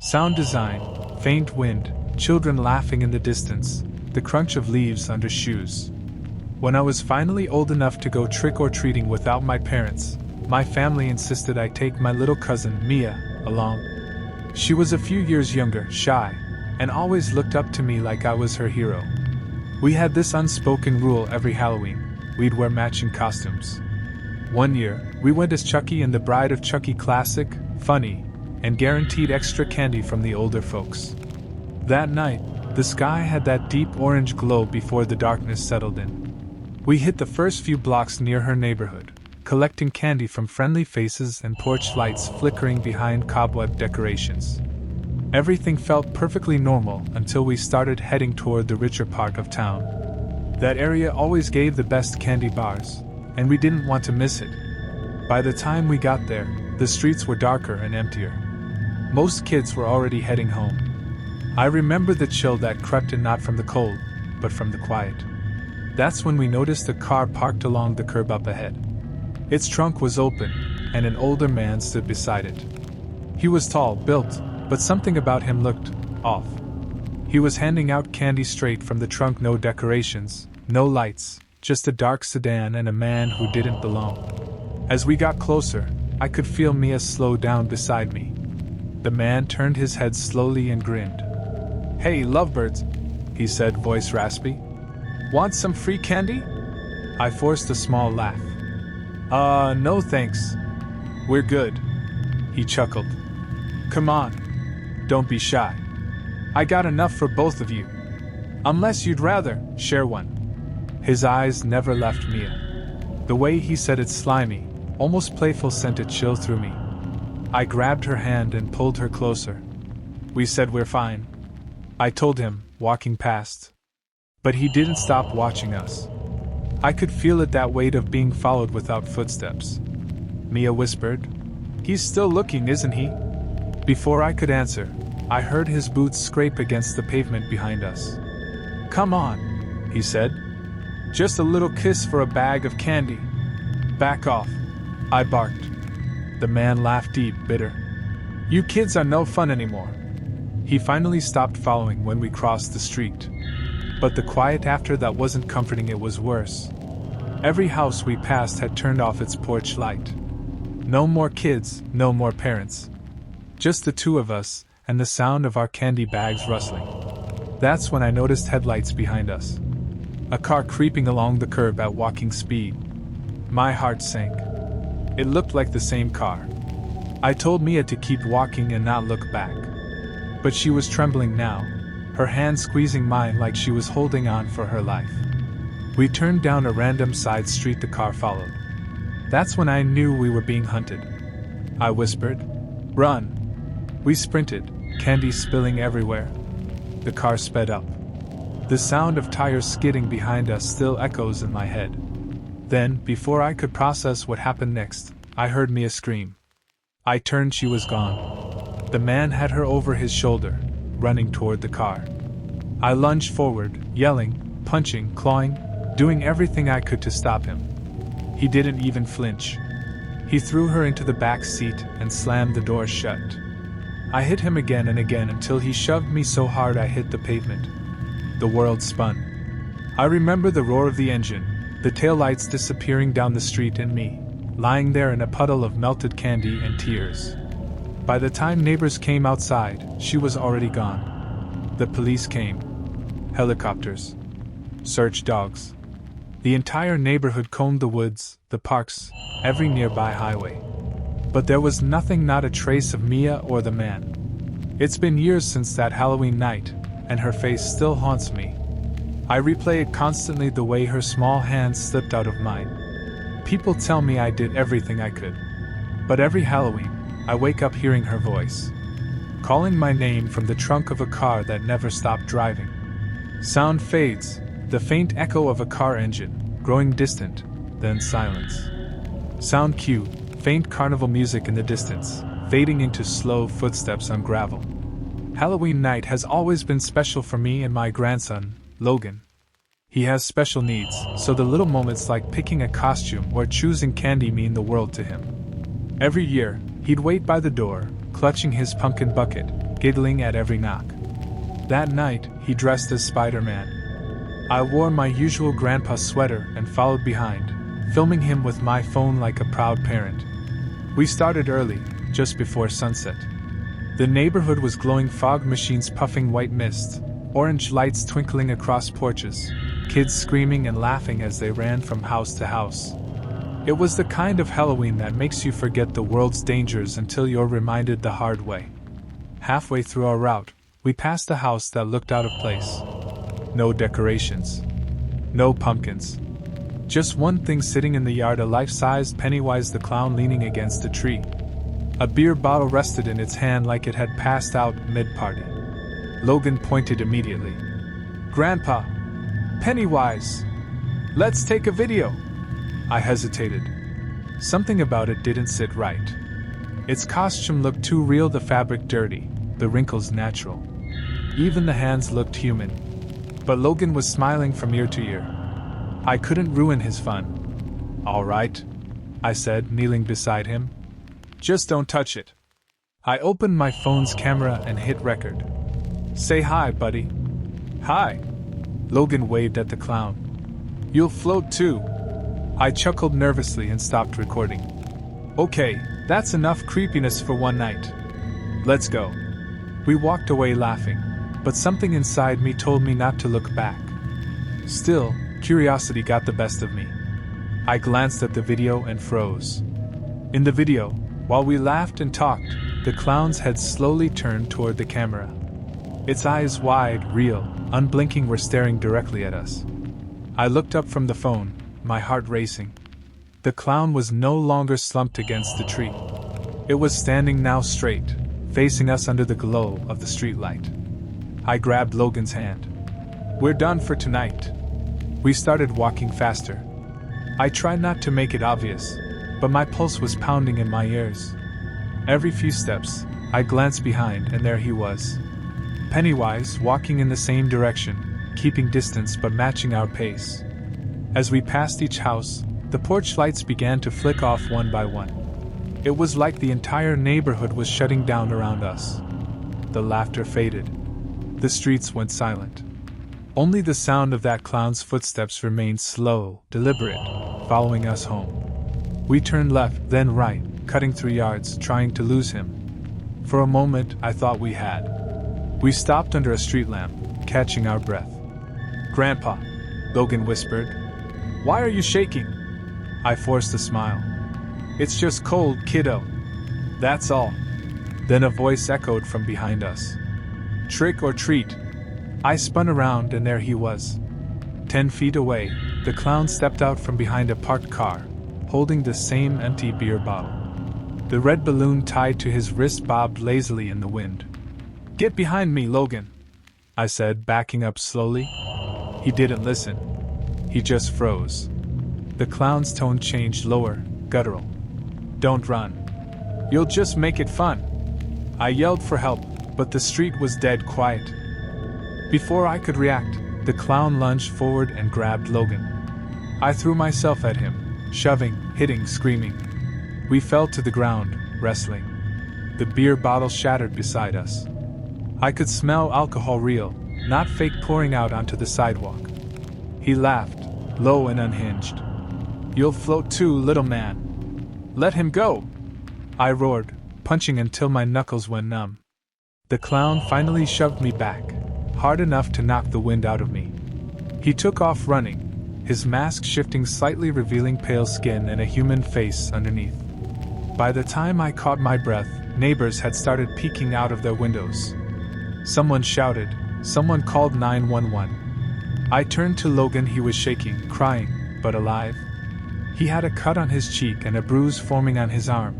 Sound design, faint wind, children laughing in the distance, the crunch of leaves under shoes. When I was finally old enough to go trick-or-treating without my parents, my family insisted I take my little cousin, Mia, along. She was a few years younger, shy, and always looked up to me like I was her hero. We had this unspoken rule: every Halloween, we'd wear matching costumes. One year, we went as Chucky and the Bride of Chucky, classic, funny, and guaranteed extra candy from the older folks. That night, the sky had that deep orange glow before the darkness settled in. We hit the first few blocks near her neighborhood, collecting candy from friendly faces and porch lights flickering behind cobweb decorations. Everything felt perfectly normal until we started heading toward the richer part of town. That area always gave the best candy bars, and we didn't want to miss it. By the time we got there, the streets were darker and emptier. Most kids were already heading home. I remember the chill that crept in, not from the cold, but from the quiet. That's when we noticed a car parked along the curb up ahead. Its trunk was open, and an older man stood beside it. He was tall, built, but something about him looked off. He was handing out candy straight from the trunk, no decorations, no lights, just a dark sedan and a man who didn't belong. As we got closer, I could feel Mia slow down beside me. The man turned his head slowly and grinned. "Hey, lovebirds," he said, voice raspy. "Want some free candy?" I forced a small laugh. No thanks. We're good," he chuckled. "Come on. Don't be shy. I got enough for both of you. Unless you'd rather share one." His eyes never left Mia. The way he said it, slimy, almost playful, sent a chill through me. I grabbed her hand and pulled her closer. "We said we're fine," I told him, walking past. But he didn't stop watching us. I could feel it, that weight of being followed without footsteps. Mia whispered, "He's still looking, isn't he?" Before I could answer, I heard his boots scrape against the pavement behind us. "Come on," he said. "Just a little kiss for a bag of candy." "Back off," I barked. The man laughed deep, bitter. "You kids are no fun anymore." He finally stopped following when we crossed the street. But the quiet after that wasn't comforting, it was worse. Every house we passed had turned off its porch light. No more kids, no more parents. Just the two of us, and the sound of our candy bags rustling. That's when I noticed headlights behind us. A car creeping along the curb at walking speed. My heart sank. It looked like the same car. I told Mia to keep walking and not look back. But she was trembling now, her hand squeezing mine like she was holding on for her life. We turned down a random side street, the car followed. That's when I knew we were being hunted. I whispered, "Run!" We sprinted, candy spilling everywhere. The car sped up. The sound of tires skidding behind us still echoes in my head. Then, before I could process what happened next, I heard Mia scream. I turned, she was gone. The man had her over his shoulder, running toward the car. I lunged forward, yelling, punching, clawing, doing everything I could to stop him. He didn't even flinch. He threw her into the back seat and slammed the door shut. I hit him again and again until he shoved me so hard I hit the pavement. The world spun. I remember the roar of the engine, the taillights disappearing down the street, and me, lying there in a puddle of melted candy and tears. By the time neighbors came outside, she was already gone. The police came. Helicopters. Search dogs. The entire neighborhood combed the woods, the parks, every nearby highway. But there was nothing, not a trace of Mia or the man. It's been years since that Halloween night, and her face still haunts me. I replay it constantly, the way her small hands slipped out of mine. People tell me I did everything I could. But every Halloween, I wake up hearing her voice, calling my name from the trunk of a car that never stopped driving. Sound fades, the faint echo of a car engine, growing distant, then silence. Sound cue, faint carnival music in the distance, fading into slow footsteps on gravel. Halloween night has always been special for me and my grandson, Logan. He has special needs, so the little moments like picking a costume or choosing candy mean the world to him. Every year, he'd wait by the door, clutching his pumpkin bucket, giggling at every knock. That night, he dressed as Spider-Man. I wore my usual grandpa sweater and followed behind, filming him with my phone like a proud parent. We started early, just before sunset. The neighborhood was glowing, fog machines puffing white mist, orange lights twinkling across porches, kids screaming and laughing as they ran from house to house. It was the kind of Halloween that makes you forget the world's dangers until you're reminded the hard way. Halfway through our route, we passed a house that looked out of place. No decorations. No pumpkins. Just one thing sitting in the yard, a life-sized Pennywise the clown leaning against a tree. A beer bottle rested in its hand like it had passed out mid-party. Logan pointed immediately. "Grandpa! Pennywise! Let's take a video!" I hesitated. Something about it didn't sit right. Its costume looked too real, the fabric dirty, the wrinkles natural. Even the hands looked human. But Logan was smiling from ear to ear. I couldn't ruin his fun. "All right," I said, kneeling beside him. "Just don't touch it." I opened my phone's camera and hit record. "Say hi, buddy." "Hi." Logan waved at the clown. "You'll float too." I chuckled nervously and stopped recording. "Okay, that's enough creepiness for one night. Let's go." We walked away laughing, but something inside me told me not to look back. Still, curiosity got the best of me. I glanced at the video and froze. In the video, while we laughed and talked, the clown's head slowly turned toward the camera. Its eyes, wide, real, unblinking, were staring directly at us. I looked up from the phone, my heart racing. The clown was no longer slumped against the tree. It was standing now straight, facing us under the glow of the streetlight. I grabbed Logan's hand. "We're done for tonight." We started walking faster. I tried not to make it obvious, but my pulse was pounding in my ears. Every few steps, I glanced behind, and there he was. Pennywise, walking in the same direction, keeping distance but matching our pace. As we passed each house, the porch lights began to flick off one by one. It was like the entire neighborhood was shutting down around us. The laughter faded. The streets went silent. Only the sound of that clown's footsteps remained slow, deliberate, following us home. We turned left, then right, cutting through yards, trying to lose him. For a moment, I thought we had. We stopped under a street lamp, catching our breath. "Grandpa," Logan whispered. "Why are you shaking?" I forced a smile. "It's just cold, kiddo. That's all." Then a voice echoed from behind us. "Trick or treat." I spun around, and there he was. 10 feet away, the clown stepped out from behind a parked car, holding the same empty beer bottle. The red balloon tied to his wrist bobbed lazily in the wind. "Get behind me, Logan," I said, backing up slowly. He didn't listen. He just froze. The clown's tone changed, lower, guttural. "Don't run. You'll just make it fun." I yelled for help, but the street was dead quiet. Before I could react, the clown lunged forward and grabbed Logan. I threw myself at him, shoving, hitting, screaming. We fell to the ground, wrestling. The beer bottle shattered beside us. I could smell alcohol, real, not fake, pouring out onto the sidewalk. He laughed, low and unhinged. "You'll float too, little man. Let him go!" I roared, punching until my knuckles went numb. The clown finally shoved me back, hard enough to knock the wind out of me. He took off running, his mask shifting slightly, revealing pale skin and a human face underneath. By the time I caught my breath, neighbors had started peeking out of their windows. Someone shouted, someone called 911. I turned to Logan. He was shaking, crying, but alive. He had a cut on his cheek and a bruise forming on his arm,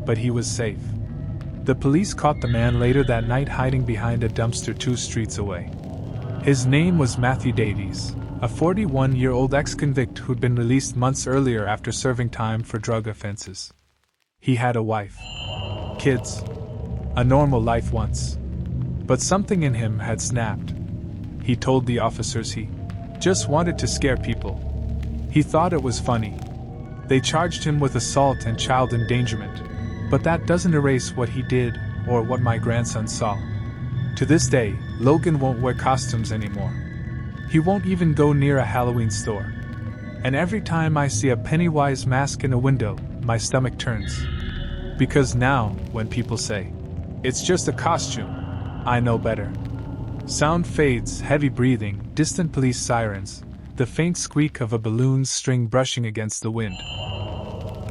but he was safe. The police caught the man later that night hiding behind a dumpster 2 streets away. His name was Matthew Davies, a 41-year-old ex-convict who'd been released months earlier after serving time for drug offenses. He had a wife, kids, a normal life once. But something in him had snapped. He told the officers he just wanted to scare people. He thought it was funny. They charged him with assault and child endangerment, but that doesn't erase what he did or what my grandson saw. To this day, Logan won't wear costumes anymore. He won't even go near a Halloween store. And every time I see a Pennywise mask in a window, my stomach turns. Because now, when people say, "It's just a costume," I know better. Sound fades, heavy breathing, distant police sirens, the faint squeak of a balloon's string brushing against the wind.